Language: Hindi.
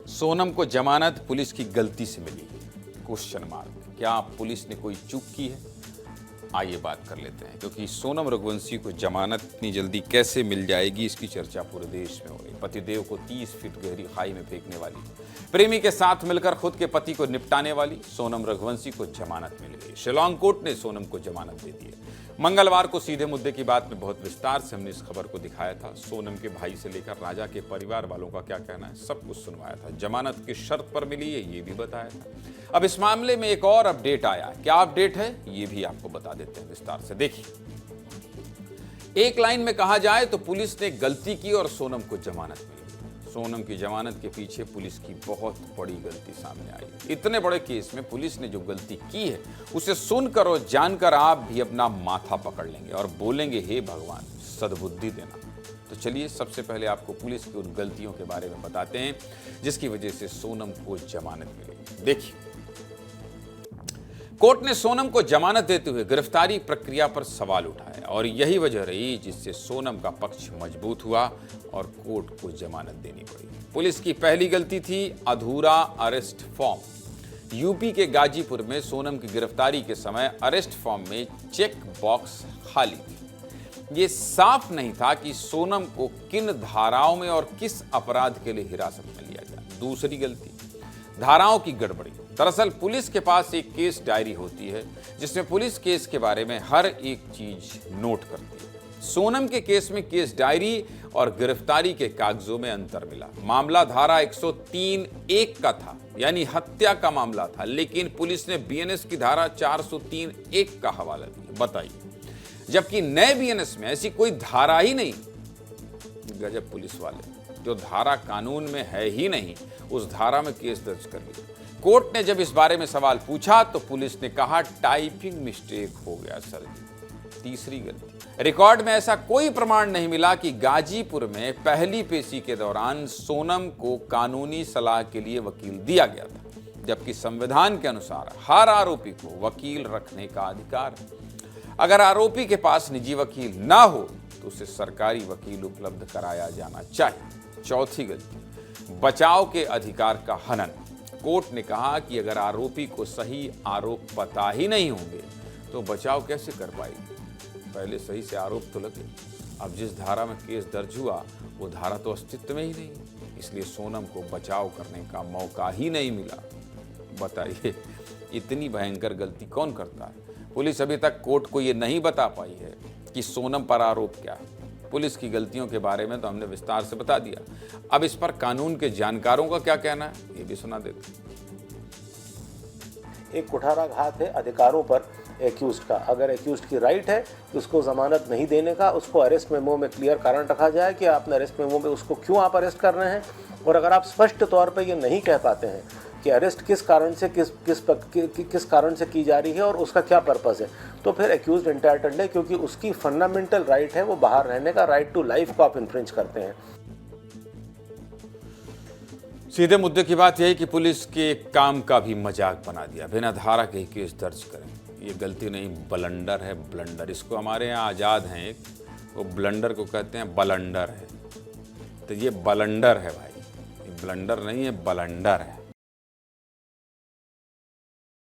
सोनम को जमानत पुलिस की गलती से मिली, क्वेश्चन मार्क। क्या पुलिस ने कोई चूक की है? आइए बात कर लेते हैं, क्योंकि सोनम रघुवंशी को जमानत इतनी जल्दी कैसे मिल जाएगी, इसकी चर्चा पूरे देश में हो रही। पतिदेव को 30 फीट गहरी खाई में फेंकने वाली, प्रेमी के साथ मिलकर खुद के पति को निपटाने वाली सोनम रघुवंशी को जमानत मिल गई। शिलांग कोर्ट ने सोनम को जमानत दे दी है। मंगलवार को सीधे मुद्दे की बात में बहुत विस्तार से हमने इस खबर को दिखाया था। सोनम के भाई से लेकर राजा के परिवार वालों का क्या कहना है, सब कुछ सुनवाया था। जमानत किस शर्त पर मिली है, ये भी बताया था। अब इस मामले में एक और अपडेट आया। क्या अपडेट है, ये भी आपको बता देते हैं विस्तार से। देखिए, एक लाइन में कहा जाए तो पुलिस ने गलती की और सोनम को जमानत मिली। सोनम की जमानत के पीछे पुलिस की बहुत बड़ी गलती सामने आई। इतने बड़े केस में पुलिस ने जो गलती की है, उसे सुनकर और जानकर आप भी अपना माथा पकड़ लेंगे और बोलेंगे, हे भगवान सद्बुद्धि देना। तो चलिए, सबसे पहले आपको पुलिस की उन गलतियों के बारे में बताते हैं जिसकी वजह से सोनम को जमानत मिली। देखिए, कोर्ट ने सोनम को जमानत देते हुए गिरफ्तारी प्रक्रिया पर सवाल उठाया और यही वजह रही जिससे सोनम का पक्ष मजबूत हुआ और कोर्ट को जमानत देनी पड़ी। पुलिस की पहली गलती थी अधूरा अरेस्ट फॉर्म। यूपी के गाजीपुर में सोनम की गिरफ्तारी के समय अरेस्ट फॉर्म में चेक बॉक्स खाली थी। ये साफ नहीं था कि सोनम को किन धाराओं में और किस अपराध के लिए हिरासत में लिया गया। दूसरी गलती, धाराओं की गड़बड़ी। दरअसल पुलिस के पास एक केस डायरी होती है जिसमें पुलिस केस के बारे में हर एक चीज नोट करती है। सोनम के केस में केस डायरी और गिरफ्तारी के कागजों में अंतर मिला। मामला धारा 103(1) का था, यानी हत्या का मामला था, लेकिन पुलिस ने बीएनएस की धारा 403(1) का हवाला दिया। बताइए, जबकि नए बीएनएस में ऐसी कोई धारा ही नहीं। गजब पुलिस वाले, जो धारा कानून में है ही नहीं, उस धारा में केस दर्ज कर लिया। कोर्ट ने जब इस बारे में सवाल पूछा तो पुलिस ने कहा, टाइपिंग मिस्टेक हो गया सर जी। तीसरी गलती, रिकॉर्ड में ऐसा कोई प्रमाण नहीं मिला कि गाजीपुर में पहली पेशी के दौरान सोनम को कानूनी सलाह के लिए वकील दिया गया था, जबकि संविधान के अनुसार हर आरोपी को वकील रखने का अधिकार है। अगर आरोपी के पास निजी वकील ना हो तो उसे सरकारी वकील उपलब्ध कराया जाना चाहिए। चौथी गलती, बचाव के अधिकार का हनन। कोर्ट ने कहा कि अगर आरोपी को सही आरोप पता ही नहीं होंगे तो बचाव कैसे कर पाएगी। पहले सही से आरोप तो लगे। अब जिस धारा में केस दर्ज हुआ वो धारा तो अस्तित्व में ही नहीं, इसलिए सोनम को बचाव करने का मौका ही नहीं मिला। बताइए, इतनी भयंकर गलती कौन करता है? पुलिस अभी तक कोर्ट को ये नहीं बता पाई है कि सोनम पर आरोप क्या है। पुलिस की गलतियों के बारे में तो हमने विस्तार से बता दिया। अब इस पर कानून के जानकारों का क्या कहना है, ये भी सुना देते। एक कुठाराघात है अधिकारों पर एक्यूज्ड का। अगर एक्यूज्ड की राइट है कि उसको जमानत नहीं देने का, उसको अरेस्ट मेमो में क्लियर कारण रखा जाए कि आपने अरेस्ट मेमो में उसको क्यों आप अरेस्ट कर रहे हैं। और अगर आप स्पष्ट तौर पर ये नहीं कह पाते हैं कि अरेस्ट किस कारण से किस कारण से की जा रही है और उसका क्या पर्पस है, तो फिर एक्यूज्ड एंटाइटल्ड है, क्योंकि उसकी फंडामेंटल राइट है वो बाहर रहने का, राइट टू लाइफ को आप इन्फ्रिंज करते हैं। सीधे मुद्दे की बात यह है कि पुलिस के काम का भी मजाक बना दिया, बिना धारा के केस दर्ज करें। ये गलती नहीं, ब्लंडर है, ब्लंडर। इसको हमारे यहाँ आज़ाद हैं एक, वो ब्लंडर को कहते हैं बलंडर है। तो ये बलंडर है भाई, ये ब्लंडर नहीं है, बलंडर है।